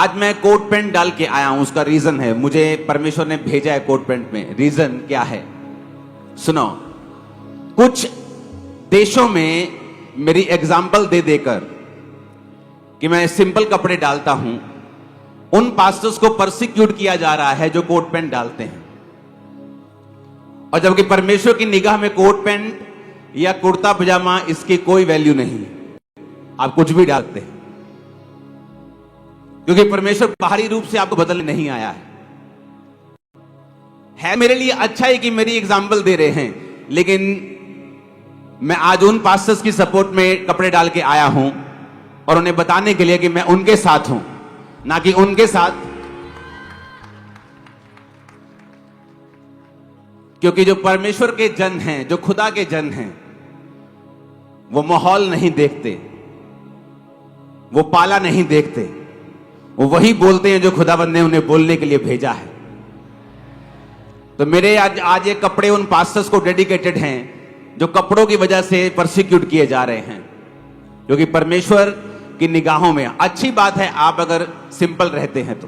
आज मैं coat pant डाल के आया हूं, उसका रीजन है, मुझे परमेश्वर ने भेजा है कोट पैंट में। रीजन क्या है सुनो। कुछ देशों में मेरी एग्जाम्पल दे देकर कि मैं सिंपल कपड़े डालता हूं, उन पास्टर्स को परसिक्यूट किया जा रहा है जो कोट पैंट डालते हैं। और जबकि परमेश्वर की निगाह में कोट पैंट या कुर्ता पजामा इसकी कोई वैल्यू नहीं है, आप कुछ भी डालते हैं, क्योंकि परमेश्वर बाहरी रूप से आपको बदलने नहीं आया है मेरे लिए अच्छा है कि मेरी एग्जाम्पल दे रहे हैं, लेकिन मैं आज उन पास्टर्स की सपोर्ट में कपड़े डाल के आया हूं और उन्हें बताने के लिए कि मैं उनके साथ हूं, ना कि उनके साथ। क्योंकि जो परमेश्वर के जन हैं, जो खुदा के जन हैं, वो माहौल नहीं देखते, वो पाला नहीं देखते, वो वही बोलते हैं जो खुदाबंद ने उन्हें बोलने के लिए भेजा है। तो मेरे आज ये कपड़े उन पास्टर्स को डेडिकेटेड हैं जो कपड़ों की वजह से परसिक्यूट किए जा रहे हैं, क्योंकि परमेश्वर की निगाहों में अच्छी बात है आप अगर सिंपल रहते हैं तो,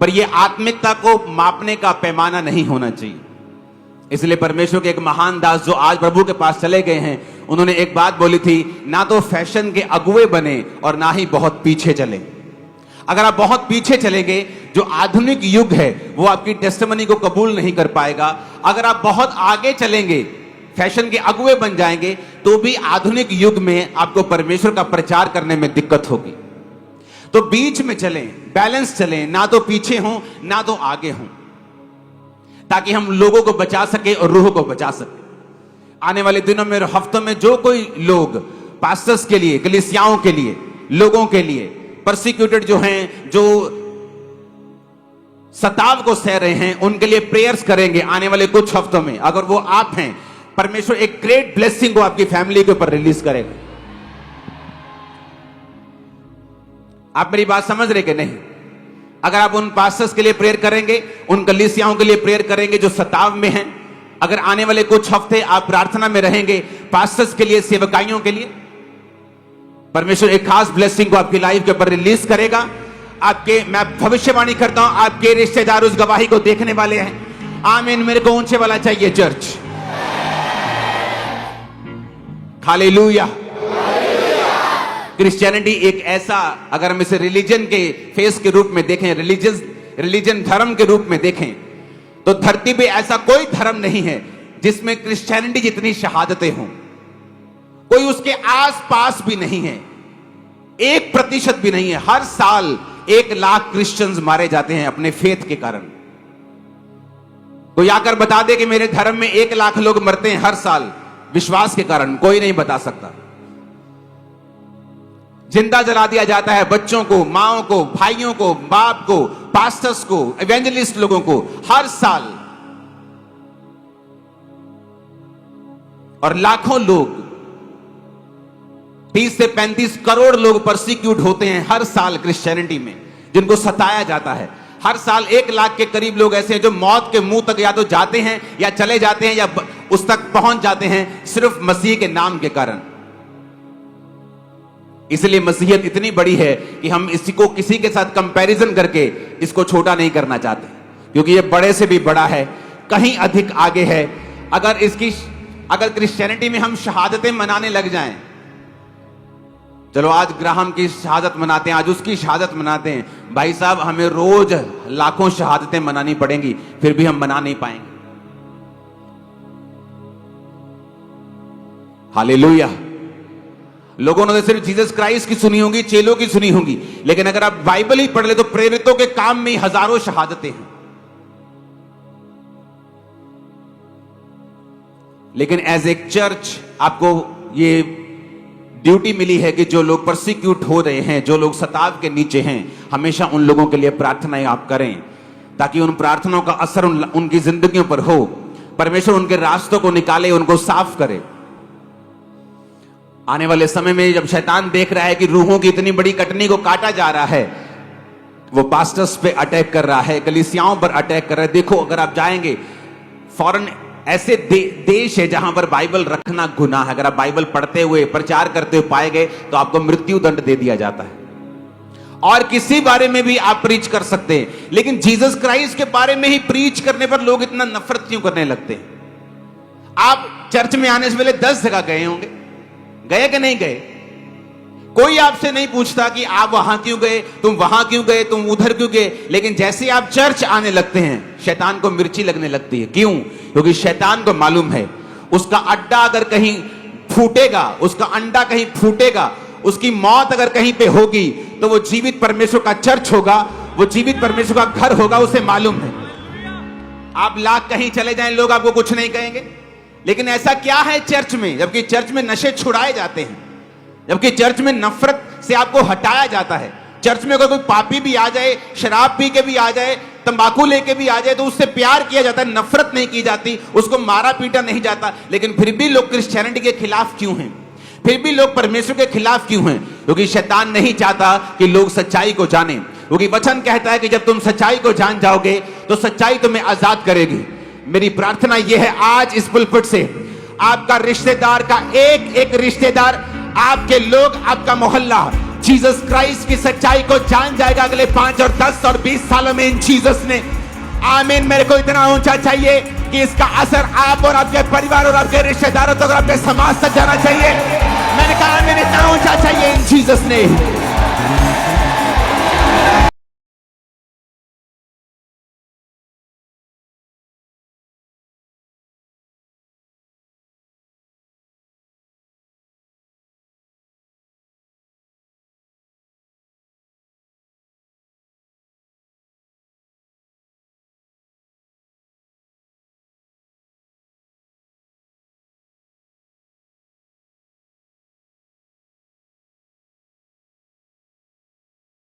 पर यह आत्मिकता को मापने का पैमाना नहीं होना चाहिए। इसलिए परमेश्वर के एक महान दास जो आज प्रभु के पास चले गए हैं, उन्होंने एक बात बोली थी, ना तो फैशन के अगुए बने और ना ही बहुत पीछे चले। अगर आप बहुत पीछे चलेंगे, जो आधुनिक युग है वो आपकी टेस्टिमनी को कबूल नहीं कर पाएगा। अगर आप बहुत आगे चलेंगे, फैशन के अगुए बन जाएंगे, तो भी आधुनिक युग में आपको परमेश्वर का प्रचार करने में दिक्कत होगी। तो बीच में चलें, बैलेंस चलें, ना तो पीछे हों ना तो आगे हों, ताकि हम लोगों को बचा सके और रूह को बचा सके। आने वाले दिनों में, हफ्तों में जो कोई लोग पास्टर्स के लिए, कलीसियाओं के लिए, लोगों के लिए परसिक्यूटेड जो हैं, जो सताव को सह रहे हैं, उनके लिए प्रेयर्स करेंगे आने वाले कुछ हफ्तों में। अगर वो आप हैं, परमेश्वर एक ग्रेट ब्लेसिंग को आपकी फैमिली के ऊपर रिलीज करेगा। आप मेरी बात समझ रहे कि नहीं? अगर आप उन पास्टर्स के लिए प्रेयर करेंगे, उन कलीसियाओं के लिए प्रेयर करेंगे जो सताव में हैं, अगर आने वाले कुछ हफ्ते आप प्रार्थना में रहेंगे पास्टर्स के लिए, सेवकाइयों के लिए, परमेश्वर एक खास ब्लेसिंग को आपकी लाइफ के ऊपर रिलीज करेगा। आपके, मैं भविष्यवाणी करता हूं, आपके रिश्तेदार उस गवाही को देखने वाले हैं। आमीन। मेरे को ऊंचे वाला चाहिए चर्च। हालेलुया। क्रिश्चियनिटी एक ऐसा, अगर हम इसे रिलीजन के फेस के रूप में देखें, रिलीजन धर्म के रूप में देखें, तो धरती पे ऐसा कोई धर्म नहीं है जिसमें क्रिश्चियनिटी जितनी शहादतें हों। कोई उसके आस पास भी नहीं है, 1% भी नहीं है। हर साल 1 लाख क्रिश्चियंस मारे जाते हैं अपने फेथ के कारण। कोई आकर बता दे कि मेरे धर्म में 1 लाख लोग मरते हैं हर साल विश्वास के कारण, कोई नहीं बता सकता। जिंदा जला दिया जाता है बच्चों को, माओं को, भाइयों को, बाप को, पास्टर्स को, इवेंजलिस्ट लोगों को हर साल। और लाखों लोग, 30 से 35 करोड़ लोग परसिक्यूट होते हैं हर साल क्रिश्चियनिटी में, जिनको सताया जाता है। हर साल 1 लाख के करीब लोग ऐसे हैं जो मौत के मुंह तक या तो जाते हैं या चले जाते हैं या उस तक पहुंच जाते हैं, सिर्फ मसीह के नाम के कारण। इसलिए मसीहियत इतनी बड़ी है कि हम इसको किसी के साथ कंपैरिजन करके इसको छोटा नहीं करना चाहते, क्योंकि ये बड़े से भी बड़ा है, कहीं अधिक आगे है। अगर क्रिश्चियनिटी में हम शहादतें मनाने लग जाएं, चलो आज ग्राहम की शहादत मनाते हैं, आज उसकी शहादत मनाते हैं, भाई साहब हमें रोज लाखों शहादतें मनानी पड़ेंगी, फिर भी हम मना नहीं पाएंगे। हालेलुया। लोगों ने सिर्फ जीसस क्राइस्ट की सुनी होंगी, चेलों की सुनी होंगी, लेकिन अगर आप बाइबल ही पढ़ ले तो प्रेरितों के काम में हजारों शहादतें हैं। लेकिन एज ए चर्च आपको ये ड्यूटी मिली है कि जो लोग परसिक्यूट हो रहे हैं, जो लोग सताव के नीचे हैं, हमेशा उन लोगों के लिए प्रार्थनाएं आप करें, ताकि उन प्रार्थनाओं का असर उनकी जिंदगियों पर हो। परमेश्वर उनके रास्तों को निकाले, उनको साफ करे। आने वाले समय में जब शैतान देख रहा है कि रूहों की इतनी बड़ी कटनी को काटा जा रहा है, वो पास्टर्स पे अटैक कर रहा है, कलीसियाओं पर अटैक कर रहा है। देखो, अगर आप जाएंगे फॉरेन, ऐसे देश है जहां पर बाइबल रखना गुनाह है। अगर आप बाइबल पढ़ते हुए, प्रचार करते हुए पाए गए तो आपको मृत्यु दंड दे दिया जाता है। और किसी बारे में भी आप प्रीच कर सकते हैं, लेकिन जीसस क्राइस्ट के बारे में ही प्रीच करने पर लोग इतना नफरत क्यों करने लगते हैं? आप चर्च में आने से पहले 10 जगह गए होंगे, गए कि नहीं गए? कोई आपसे नहीं पूछता कि आप वहां क्यों गए, तुम वहां क्यों गए, तुम उधर क्यों गए। लेकिन जैसे आप चर्च आने लगते हैं, शैतान को मिर्ची लगने लगती है। क्यों? क्योंकि शैतान को मालूम है उसका अड्डा अगर कहीं फूटेगा, उसका अंडा कहीं फूटेगा, उसकी मौत अगर कहीं पे होगी, तो वो जीवित परमेश्वर का चर्च होगा, वो जीवित परमेश्वर का घर होगा। उसे मालूम है। आप लाख कहीं चले जाएं, लोग आपको कुछ नहीं कहेंगे। लेकिन ऐसा क्या है चर्च में? जबकि चर्च में नशे छुड़ाए जाते हैं, जबकि चर्च में नफरत से आपको हटाया जाता है। चर्च में अगर कोई पापी भी आ जाए, शराब पी के भी आ जाए, तंबाकू लेके भी आ जाए, तो उससे प्यार किया जाता है, नफरत नहीं की जाती, उसको मारा पीटा नहीं जाता। लेकिन फिर भी लोग क्रिश्चियनिटी के खिलाफ क्यों हैं? फिर भी लोग परमेश्वर के खिलाफ क्यों हैं? क्योंकि शैतान नहीं चाहता कि लोग सच्चाई को जानें। क्योंकि वचन कहता है कि जब तुम सच्चाई को जान जाओगे तो सच्चाई तुम्हें आजाद करेगी। मेरी प्रार्थना यह है, आज इस पुलपिट से आपका रिश्तेदार का एक एक रिश्तेदार, आपके लोग, आपका मोहल्ला जीसस क्राइस्ट की सच्चाई को जान जाएगा अगले 5 और 10 और 20 सालों में, इन जीसस ने। आमीन। मेरे को इतना ऊंचा चाहिए कि इसका असर आप और आपके परिवार और आपके रिश्तेदारों तक और आपके समाज तक जाना चाहिए। मैंने कहा आमीन, इतना ऊंचा चाहिए इन जीसस ने।